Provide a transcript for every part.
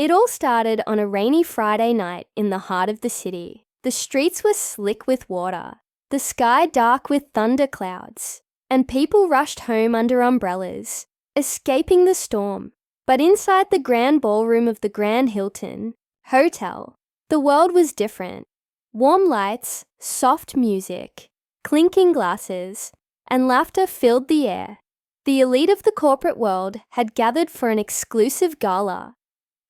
It all started on a rainy Friday night in the heart of the city. The streets were slick with water, the sky dark with thunder clouds, and people rushed home under umbrellas, escaping the storm. But inside the grand ballroom of the Grand Hilton Hotel, the world was different. Warm lights, soft music, clinking glasses, and laughter filled the air. The elite of the corporate world had gathered for an exclusive gala,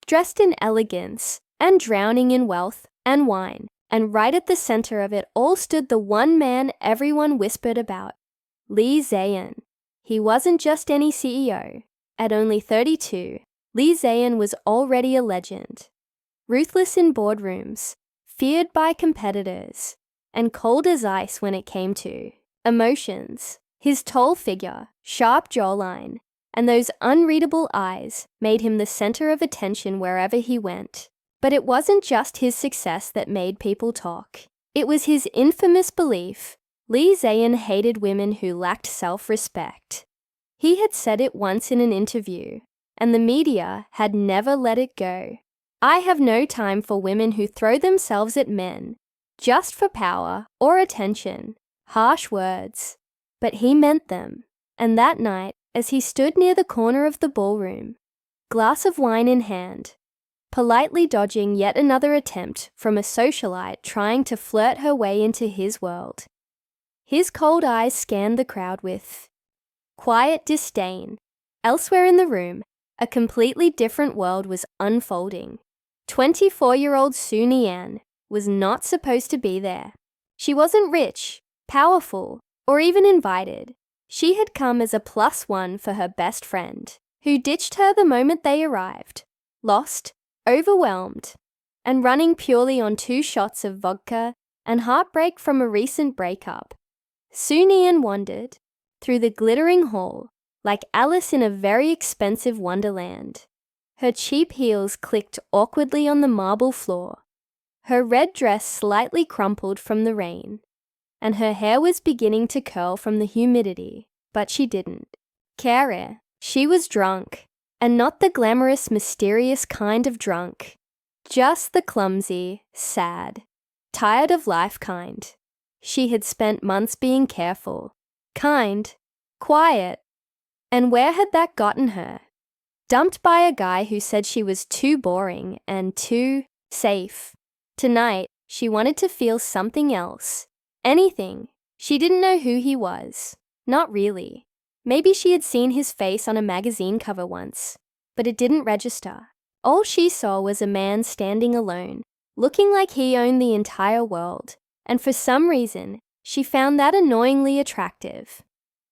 dressed in elegance and drowning in wealth and wine. And right at the center of it all stood the one man everyone whispered about, Lee Zayan. He wasn't just any CEO. At only 32, Lee Zayan was already a legend. Ruthless in boardrooms, feared by competitors, and cold as ice when it came to emotions. His tall figure, sharp jawline, and those unreadable eyes made him the center of attention wherever he went. But it wasn't just his success that made people talk. It was his infamous belief. Lee Zayan hated women who lacked self-respect. He had said it once in an interview, and the media had never let it go. I have no time for women who throw themselves at men, just for power or attention. Harsh words. But he meant them. And that night, as he stood near the corner of the ballroom, glass of wine in hand, politely dodging yet another attempt from a socialite trying to flirt her way into his world, his cold eyes scanned the crowd with quiet disdain. Elsewhere in the room, a completely different world was unfolding. 24-year-old Su Nian was not supposed to be there. She wasn't rich, powerful, or even invited. She had come as a +1 for her best friend, who ditched her the moment they arrived, lost, overwhelmed, and running purely on 2 shots of vodka and heartbreak from a recent breakup. Su Nian wandered through the glittering hall like Alice in a very expensive wonderland. Her cheap heels clicked awkwardly on the marble floor. Her red dress slightly crumpled from the rain, and her hair was beginning to curl from the humidity, but she didn't care. She was drunk, and not the glamorous, mysterious kind of drunk, just the clumsy, sad, tired of life kind. She had spent months being careful, kind, quiet, and where had that gotten her? Dumped by a guy who said she was too boring and too safe. Tonight, she wanted to feel something else. Anything. She didn't know who he was. Not really. Maybe she had seen his face on a magazine cover once, but it didn't register. All she saw was a man standing alone, looking like he owned the entire world, and for some reason, she found that annoyingly attractive.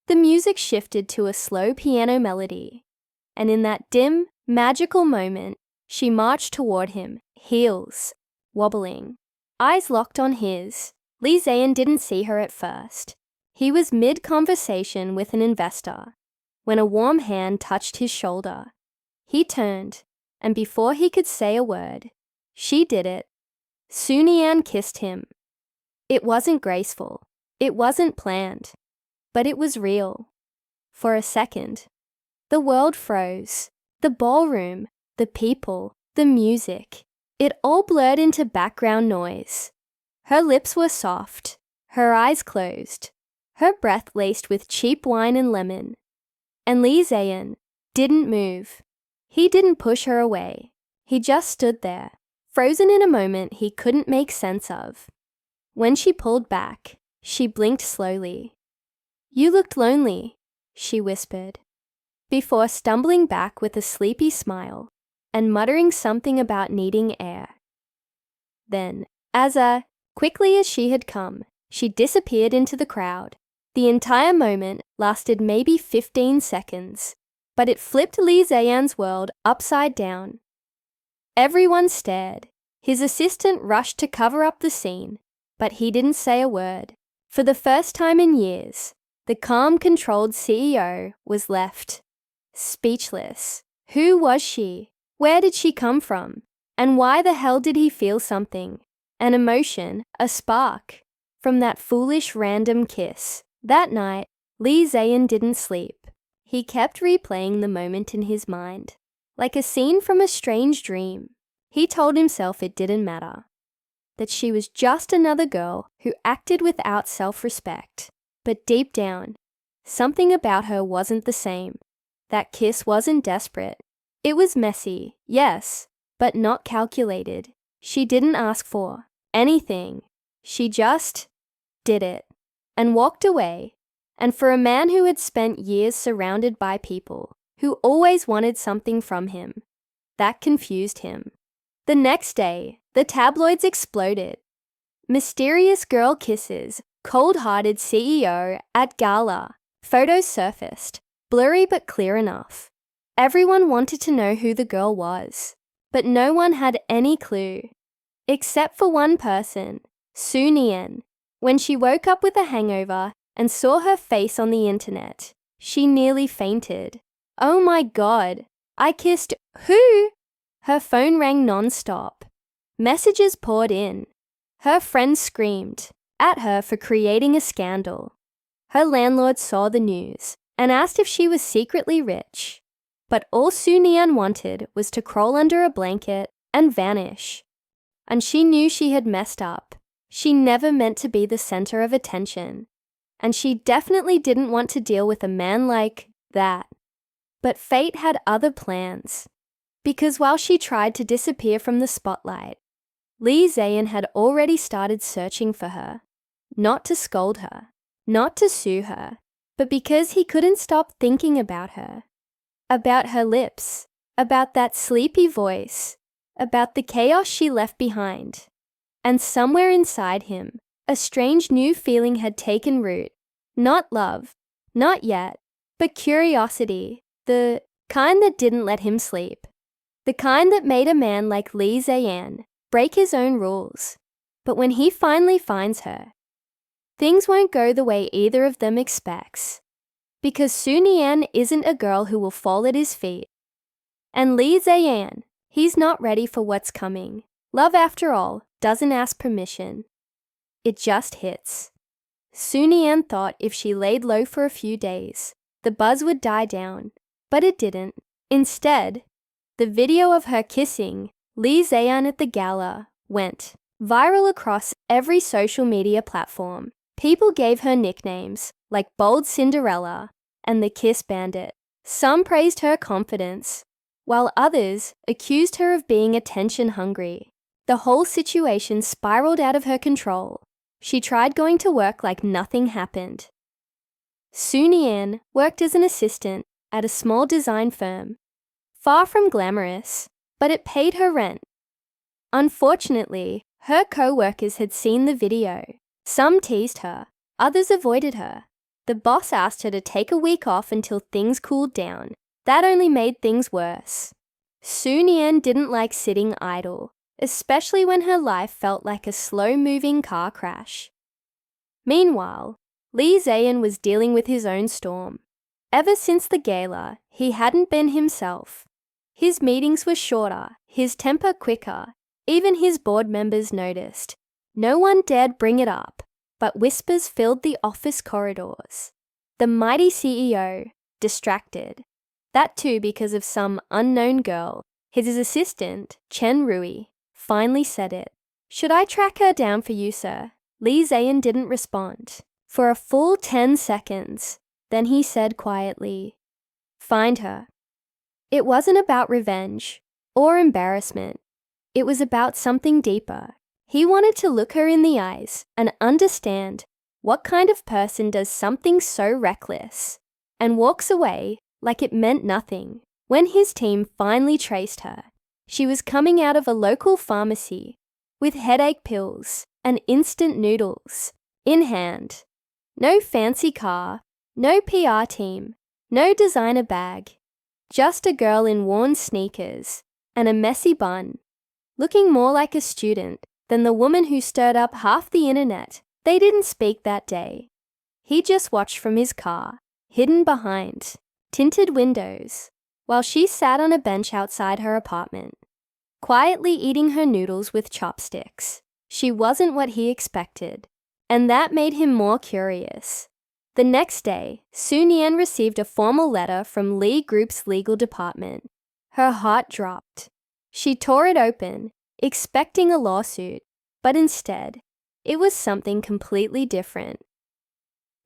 The music shifted to a slow piano melody, and in that dim, magical moment, she marched toward him, heels wobbling, eyes locked on his. Lee Zayan didn't see her at first. He was mid-conversation with an investor when a warm hand touched his shoulder. He turned, and before he could say a word, she did it. Su Nian kissed him. It wasn't graceful. It wasn't planned. But it was real. For a second, the world froze. The ballroom, the people, the music. It all blurred into background noise. Her lips were soft, her eyes closed, her breath laced with cheap wine and lemon. And Lee Zayan didn't move. He didn't push her away. He just stood there, frozen in a moment he couldn't make sense of. When she pulled back, she blinked slowly. "You looked lonely," she whispered, before stumbling back with a sleepy smile and muttering something about needing air. Then, quickly as she had come, she disappeared into the crowd. The entire moment lasted maybe 15 seconds, but it flipped Lee Zayan's world upside down. Everyone stared. His assistant rushed to cover up the scene, but he didn't say a word. For the first time in years, the calm, controlled CEO was left speechless. Who was she? Where did she come from? And why the hell did he feel something? An emotion, a spark, from that foolish random kiss. That night, Lee Zayan didn't sleep. He kept replaying the moment in his mind, like a scene from a strange dream. He told himself it didn't matter, that she was just another girl who acted without self-respect. But deep down, something about her wasn't the same. That kiss wasn't desperate. It was messy, yes, but not calculated. She didn't ask for anything. She just did it and walked away. And for a man who had spent years surrounded by people who always wanted something from him, that confused him. The next day, the tabloids exploded. Mysterious girl kisses, cold-hearted CEO at gala. Photos surfaced, blurry but clear enough. Everyone wanted to know who the girl was, but no one had any clue. Except for one person, Soo Nien. When she woke up with a hangover and saw her face on the internet, she nearly fainted. Oh my God, I kissed who? Her phone rang non-stop. Messages poured in. Her friends screamed at her for creating a scandal. Her landlord saw the news and asked if she was secretly rich. But all Soo Nien wanted was to crawl under a blanket and vanish. And she knew she had messed up. She never meant to be the center of attention. And she definitely didn't want to deal with a man like that. But fate had other plans. Because while she tried to disappear from the spotlight, Lee Zayn had already started searching for her. Not to scold her, not to sue her, but because he couldn't stop thinking about her. About her lips, about that sleepy voice, about the chaos she left behind. And somewhere inside him, a strange new feeling had taken root. Not love, not yet, but curiosity, the kind that didn't let him sleep. The kind that made a man like Lee Zayn break his own rules. But when he finally finds her, things won't go the way either of them expects. Because Soo Nien isn't a girl who will fall at his feet. And Lee Zayn, he's not ready for what's coming. Love, after all, doesn't ask permission. It just hits. Soo Nien thought if she laid low for a few days, the buzz would die down. But it didn't. Instead, the video of her kissing Lee Zayn at the gala went viral across every social media platform. People gave her nicknames like Bold Cinderella and the Kiss Bandit. Some praised her confidence, while others accused her of being attention-hungry. The whole situation spiraled out of her control. She tried going to work like nothing happened. Soo Nien worked as an assistant at a small design firm. Far from glamorous, but it paid her rent. Unfortunately, her co-workers had seen the video. Some teased her, others avoided her. The boss asked her to take a week off until things cooled down. That only made things worse. Soo Nien didn't like sitting idle, especially when her life felt like a slow-moving car crash. Meanwhile, Lee Zayn was dealing with his own storm. Ever since the gala, he hadn't been himself. His meetings were shorter, his temper quicker. Even his board members noticed. No one dared bring it up, but whispers filled the office corridors. The mighty CEO, distracted. That too because of some unknown girl. His assistant, Chen Rui, finally said it. "Should I track her down for you, sir?" Lee Zayn didn't respond. For a full 10 seconds. Then he said quietly, "Find her." It wasn't about revenge or embarrassment. It was about something deeper. He wanted to look her in the eyes and understand what kind of person does something so reckless and walks away like it meant nothing. When his team finally traced her, she was coming out of a local pharmacy with headache pills and instant noodles in hand. No fancy car, no PR team, no designer bag. Just a girl in worn sneakers and a messy bun, looking more like a student than the woman who stirred up half the internet. They didn't speak that day. He just watched from his car, hidden behind tinted windows, while she sat on a bench outside her apartment, quietly eating her noodles with chopsticks. She wasn't what he expected, and that made him more curious. The next day, Soo Nien received a formal letter from Lee Group's legal department. Her heart dropped. She tore it open, expecting a lawsuit, but instead, it was something completely different.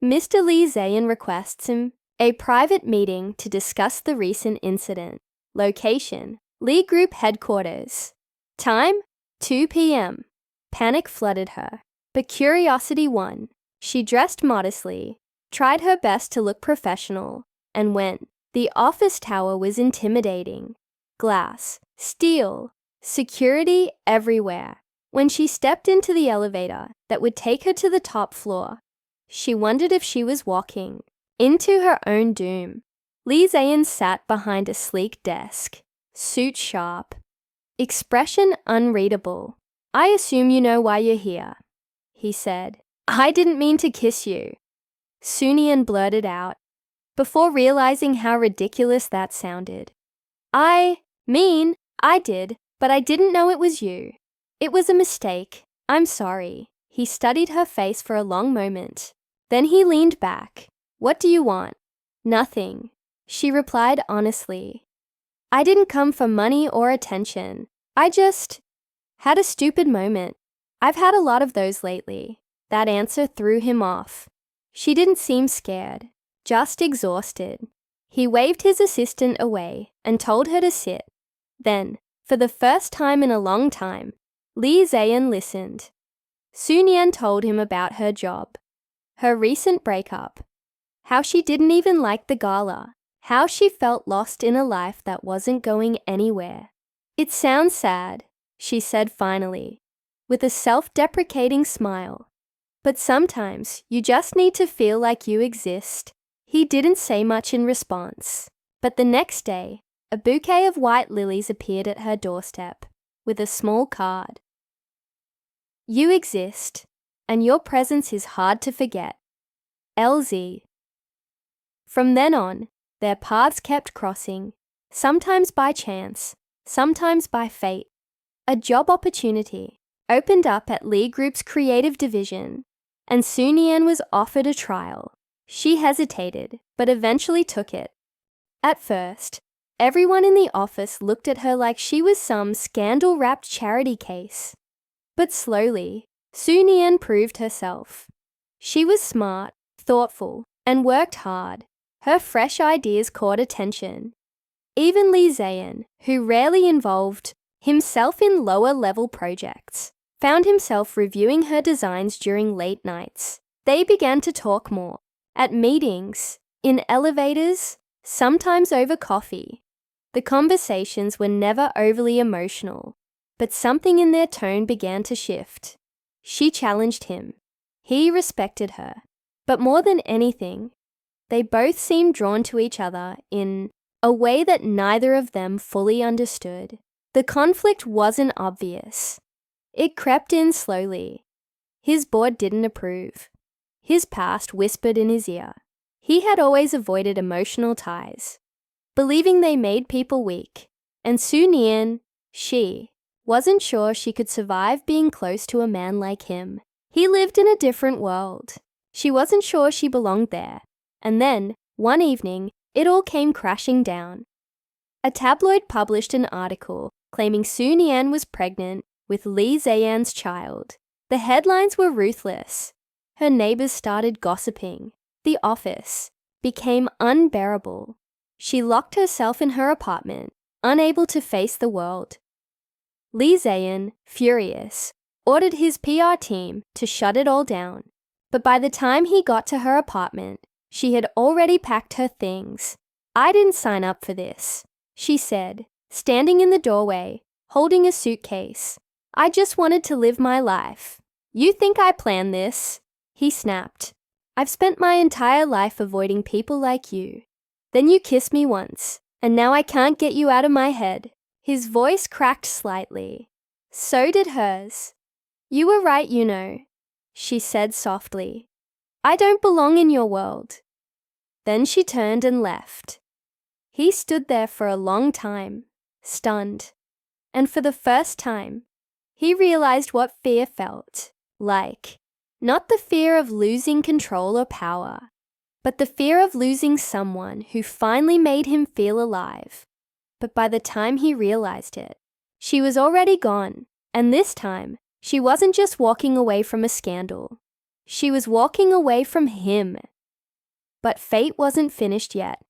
Mr. Lee Zayan requests him a private meeting to discuss the recent incident. Location, Lee Group headquarters. Time, 2 p.m. Panic flooded her, but curiosity won. She dressed modestly, tried her best to look professional, and went. The office tower was intimidating. Glass, steel, security everywhere. When she stepped into the elevator that would take her to the top floor, she wondered if she was walking into her own doom. Lee Zayan sat behind a sleek desk, suit sharp, expression unreadable. "I assume you know why you're here," he said. "I didn't mean to kiss you," Sunian blurted out, before realizing how ridiculous that sounded. I did, but I didn't know it was you. It was a mistake. I'm sorry." He studied her face for a long moment. Then he leaned back. "What do you want?" "Nothing," she replied honestly. "I didn't come for money or attention. I just had a stupid moment. I've had a lot of those lately." That answer threw him off. She didn't seem scared, just exhausted. He waved his assistant away and told her to sit. Then, for the first time in a long time, Lee Zayan listened. Sunian told him about her job, her recent breakup, how she didn't even like the gala, how she felt lost in a life that wasn't going anywhere. "It sounds sad," she said finally, with a self-deprecating smile. "But sometimes you just need to feel like you exist." He didn't say much in response, but the next day, a bouquet of white lilies appeared at her doorstep, with a small card. "You exist, and your presence is hard to forget. LZ." From then on, their paths kept crossing, sometimes by chance, sometimes by fate. A job opportunity opened up at Lee Group's creative division, and Sunian was offered a trial. She hesitated, but eventually took it. At first, everyone in the office looked at her like she was some scandal-wrapped charity case. But slowly, Sunian proved herself. She was smart, thoughtful, and worked hard. Her fresh ideas caught attention. Even Lee Zayan, who rarely involved himself in lower-level projects, found himself reviewing her designs during late nights. They began to talk more. At meetings, in elevators, sometimes over coffee. The conversations were never overly emotional, but something in their tone began to shift. She challenged him. He respected her. But more than anything, they both seemed drawn to each other in a way that neither of them fully understood. The conflict wasn't obvious. It crept in slowly. His board didn't approve. His past whispered in his ear. He had always avoided emotional ties, believing they made people weak. And Sunian, she, wasn't sure she could survive being close to a man like him. He lived in a different world. She wasn't sure she belonged there. And then, one evening, it all came crashing down. A tabloid published an article claiming Sunian was pregnant with Lee Zayan's child. The headlines were ruthless. Her neighbors started gossiping. The office became unbearable. She locked herself in her apartment, unable to face the world. Lee Zayan, furious, ordered his PR team to shut it all down. But by the time he got to her apartment, she had already packed her things. "I didn't sign up for this," she said, standing in the doorway, holding a suitcase. "I just wanted to live my life." "You think I planned this?" He snapped. "I've spent my entire life avoiding people like you. Then you kissed me once, and now I can't get you out of my head." His voice cracked slightly. So did hers. "You were right, you know," she said softly. "I don't belong in your world." Then she turned and left. He stood there for a long time, stunned. And for the first time, he realized what fear felt like. Not the fear of losing control or power, but the fear of losing someone who finally made him feel alive, But by the time he realized it, she was already gone. And this time, she wasn't just walking away from a scandal. She was walking away from him. But fate wasn't finished yet,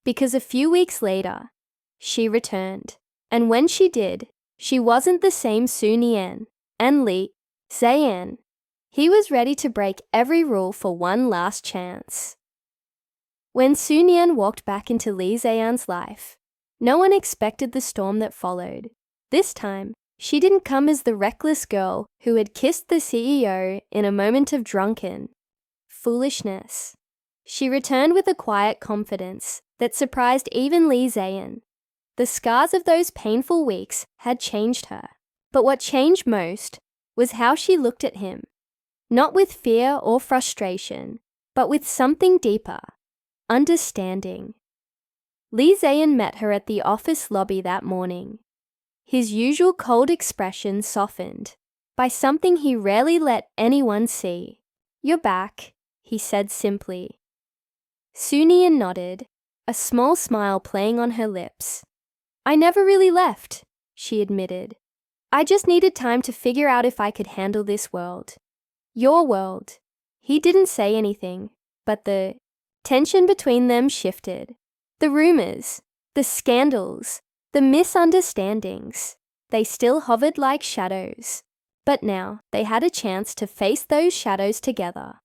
because a few weeks later, she returned. And when she did, she wasn't the same Sun-Yan and Lee Zayan. He was ready to break every rule for one last chance. When Sun-Yan walked back into Lee Zayan's life, no one expected the storm that followed. This time, she didn't come as the reckless girl who had kissed the CEO in a moment of drunken foolishness. She returned with a quiet confidence that surprised even Lee Zayan. The scars of those painful weeks had changed her. But what changed most was how she looked at him. Not with fear or frustration, but with something deeper, understanding. Lee Zayan met her at the office lobby that morning. His usual cold expression softened by something he rarely let anyone see. "You're back," he said simply. Sun-Yan nodded, a small smile playing on her lips. "I never really left," she admitted. "I just needed time to figure out if I could handle this world. Your world." He didn't say anything, but the tension between them shifted. The rumors, the scandals, the misunderstandings, they still hovered like shadows. But now they had a chance to face those shadows together.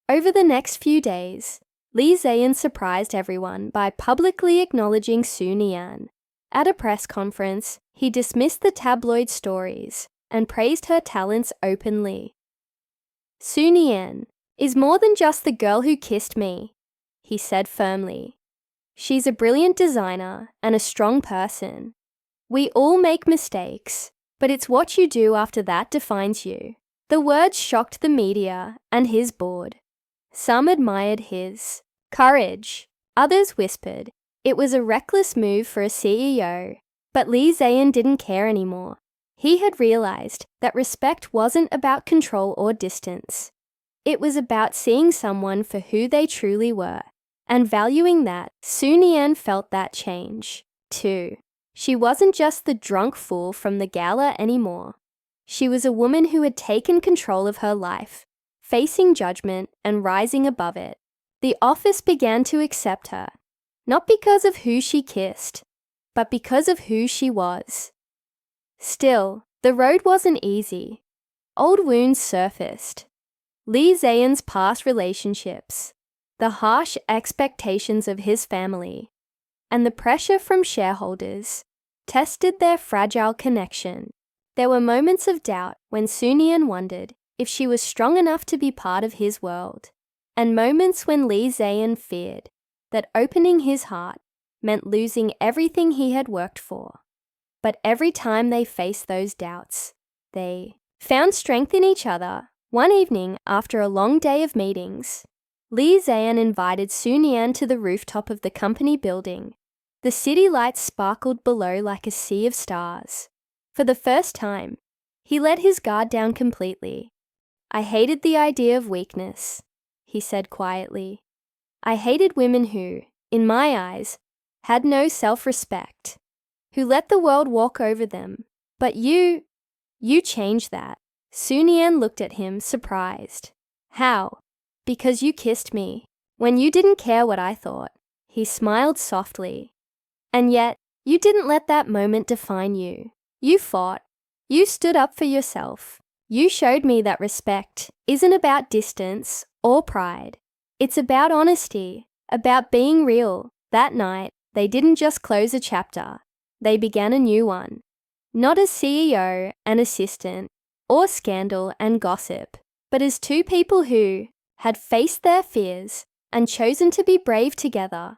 Over the next few days, Lee Zayan surprised everyone by publicly acknowledging Sun-Yan. At a press conference, he dismissed the tabloid stories and praised her talents openly. "Sun-Yan is more than just the girl who kissed me," he said firmly. "She's a brilliant designer and a strong person. We all make mistakes, but it's what you do after that defines you." The words shocked the media and his board. Some admired his courage. Others whispered it was a reckless move for a CEO. But Lee Zayan didn't care anymore. He had realized that respect wasn't about control or distance. It was about seeing someone for who they truly were, and valuing that. Sun-Yan felt that change, too. She wasn't just the drunk fool from the gala anymore. She was a woman who had taken control of her life, facing judgment and rising above it. The office began to accept her, not because of who she kissed, but because of who she was. Still, the road wasn't easy. Old wounds surfaced. Lee Zayan's past relationships, the harsh expectations of his family, and the pressure from shareholders tested their fragile connection. There were moments of doubt when Sun-Yan wondered if she was strong enough to be part of his world, and moments when Lee Zayan feared that opening his heart meant losing everything he had worked for. But every time they faced those doubts, they found strength in each other. One evening, after a long day of meetings, Lee Zayan invited Sun-Yan to the rooftop of the company building. The city lights sparkled below like a sea of stars. For the first time, he let his guard down completely. "I hated the idea of weakness," he said quietly. "I hated women who, in my eyes, had no self-respect, who let the world walk over them. But you changed that." Sun-Yan looked at him, surprised. "How?" "Because you kissed me, when you didn't care what I thought." He smiled softly. "And yet, you didn't let that moment define you. You fought. You stood up for yourself. You showed me that respect isn't about distance or pride. It's about honesty, about being real." That night, they didn't just close a chapter. They began a new one. Not as CEO and assistant, or scandal and gossip, but as two people who had faced their fears and chosen to be brave together.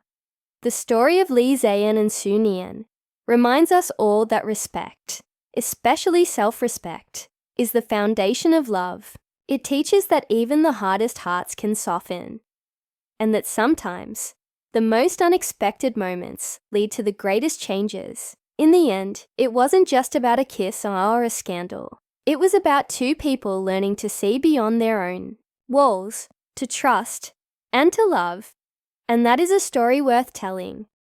The story of Lee Zayan and Sun-Yan reminds us all that respect, especially self-respect, is the foundation of love. It teaches that even the hardest hearts can soften, and that sometimes the most unexpected moments lead to the greatest changes. In the end, it wasn't just about a kiss or a scandal. It was about two people learning to see beyond their own walls, to trust, and to love. And that is a story worth telling.